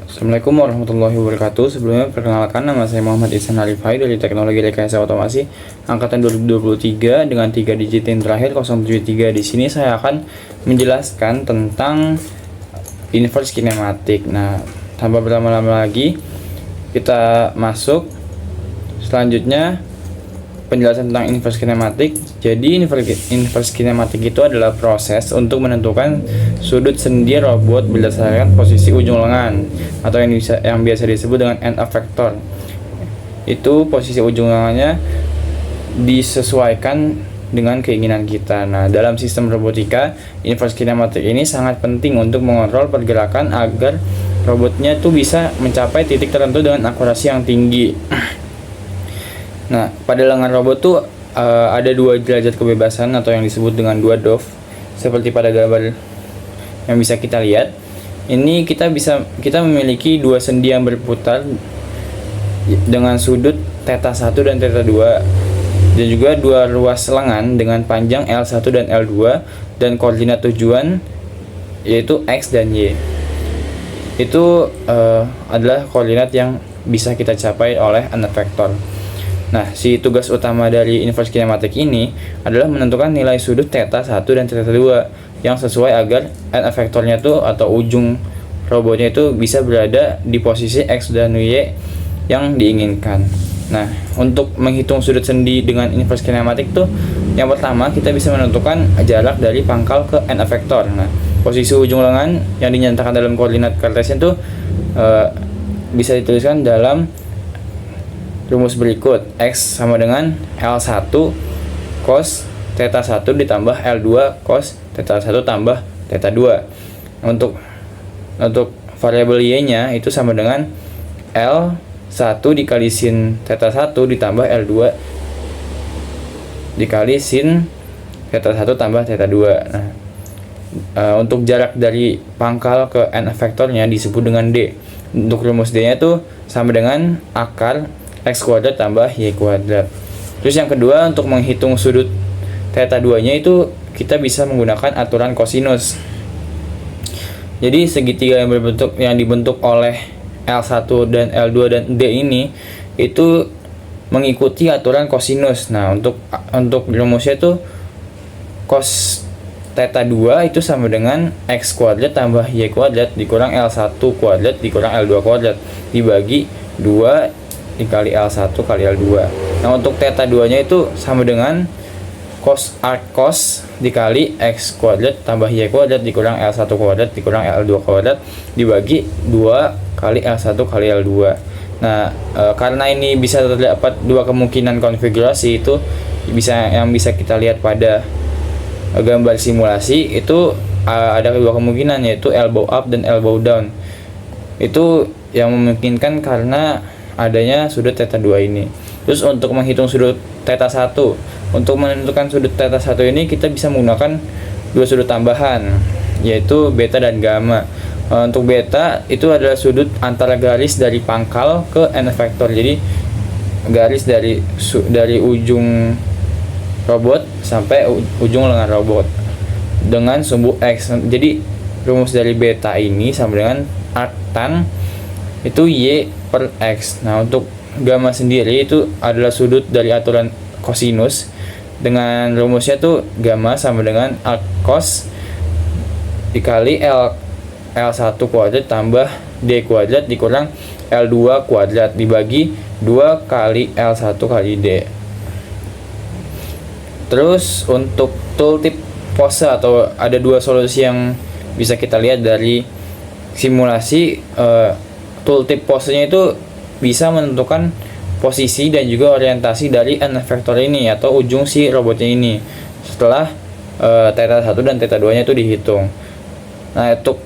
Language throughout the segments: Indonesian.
Assalamualaikum warahmatullahi wabarakatuh. Sebelumnya perkenalkan, nama saya Muhammad Ihsan Arifai dari Teknologi Rekayasa Otomasi angkatan 2023 dengan 3 digit yang terakhir 073. Di sini saya akan menjelaskan tentang inverse kinematik. Nah, tanpa berlama-lama lagi kita masuk. Selanjutnya penjelasan tentang inverse kinematik. Jadi inverse kinematik itu adalah proses untuk menentukan sudut sendi robot berdasarkan posisi ujung lengan atau yang biasa disebut dengan end effector. Itu posisi ujung lengannya disesuaikan dengan keinginan kita. Nah, dalam sistem robotika, inverse kinematik ini sangat penting untuk mengontrol pergerakan agar robotnya itu bisa mencapai titik tertentu dengan akurasi yang tinggi. Nah, pada lengan robot tuh ada dua derajat kebebasan atau yang disebut dengan dua DOF, seperti pada gambar yang bisa kita lihat. Ini kita memiliki dua sendi yang berputar dengan sudut theta 1 dan theta 2, dan juga dua ruas lengan dengan panjang L1 dan L2 dan koordinat tujuan yaitu X dan Y. Itu adalah koordinat yang bisa kita capai oleh end effector. Nah, si tugas utama dari inverse kinematik ini adalah menentukan nilai sudut theta 1 dan theta 2 yang sesuai agar end effectornya tuh atau ujung robotnya itu bisa berada di posisi X dan Y yang diinginkan. Nah, untuk menghitung sudut sendi dengan inverse kinematik tuh, yang pertama kita bisa menentukan jarak dari pangkal ke end effector. Nah, posisi ujung lengan yang dinyatakan dalam koordinat Cartesian tuh bisa dituliskan dalam rumus berikut. X sama dengan L1 cos theta 1 ditambah L2 cos theta 1 tambah theta 2. Untuk variabel Y-nya itu sama dengan L1 dikali sin theta 1 ditambah L2 dikali sin theta 1 tambah theta 2. Nah, untuk jarak dari pangkal ke end effectornya disebut dengan D. Untuk rumus D-nya itu sama dengan akar X kuadrat tambah Y kuadrat. Terus yang kedua, untuk menghitung sudut theta 2 nya itu kita bisa menggunakan aturan kosinus. Jadi segitiga yang dibentuk oleh L1 dan L2 dan D ini itu mengikuti aturan kosinus. Nah, untuk rumusnya itu cos theta 2 itu sama dengan X kuadrat tambah Y kuadrat dikurang L1 kuadrat dikurang L2 kuadrat dibagi 2 dikali L1 kali L2. Nah, untuk theta 2 nya itu sama dengan cos arc cos dikali X kuadrat tambah Y kuadrat dikurang L1 kuadrat dikurang L2 kuadrat dibagi 2 kali L1 kali L2. Nah, karena ini bisa terdapat dua kemungkinan konfigurasi, itu yang bisa kita lihat pada gambar simulasi itu ada dua kemungkinan, yaitu elbow up dan elbow down. Itu yang memungkinkan karena adanya sudut theta 2 ini. Terus untuk menghitung sudut theta 1, untuk menentukan sudut theta 1 ini kita bisa menggunakan dua sudut tambahan, yaitu beta dan gamma. Untuk beta itu adalah sudut antara garis dari pangkal ke end effector. Jadi garis dari ujung robot sampai ujung lengan robot dengan sumbu X. Jadi rumus dari beta ini sama dengan arc tan itu Y per X. Nah, untuk gamma sendiri itu adalah sudut dari aturan kosinus dengan rumusnya tuh gamma sama dengan arc cos dikali L1 kuadrat tambah D kuadrat dikurang L2 kuadrat dibagi 2 kali L1 kali D. Terus untuk tooltip pose, atau ada dua solusi yang bisa kita lihat dari simulasi. Tooltip posenya itu bisa menentukan posisi dan juga orientasi dari end effector ini atau ujung si robotnya ini setelah theta 1 dan theta 2 nya itu dihitung. Nah, untuk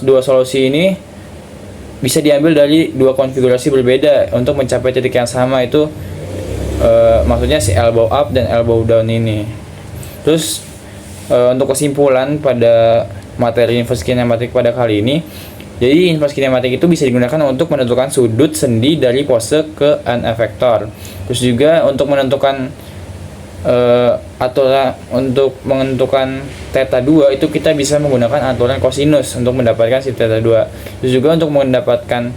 dua solusi ini bisa diambil dari dua konfigurasi berbeda untuk mencapai titik yang sama, itu maksudnya si elbow up dan elbow down ini. Terus untuk kesimpulan pada materi inverse kinematik pada kali ini, jadi inverse kinematik itu bisa digunakan untuk menentukan sudut sendi dari pose ke end effector. Terus juga untuk menentukan aturan untuk menentukan theta 2 itu kita bisa menggunakan aturan kosinus untuk mendapatkan si theta 2. Terus juga untuk mendapatkan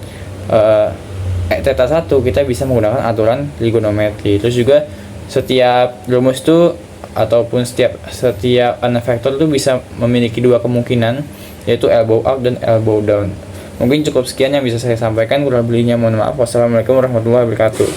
theta 1 kita bisa menggunakan aturan trigonometri. Terus juga setiap rumus tuh ataupun setiap unvector tuh bisa memiliki dua kemungkinan, yaitu elbow up dan elbow down. Mungkin cukup sekian yang bisa saya sampaikan, kurang lebihnya mohon maaf. Wassalamualaikum warahmatullahi wabarakatuh.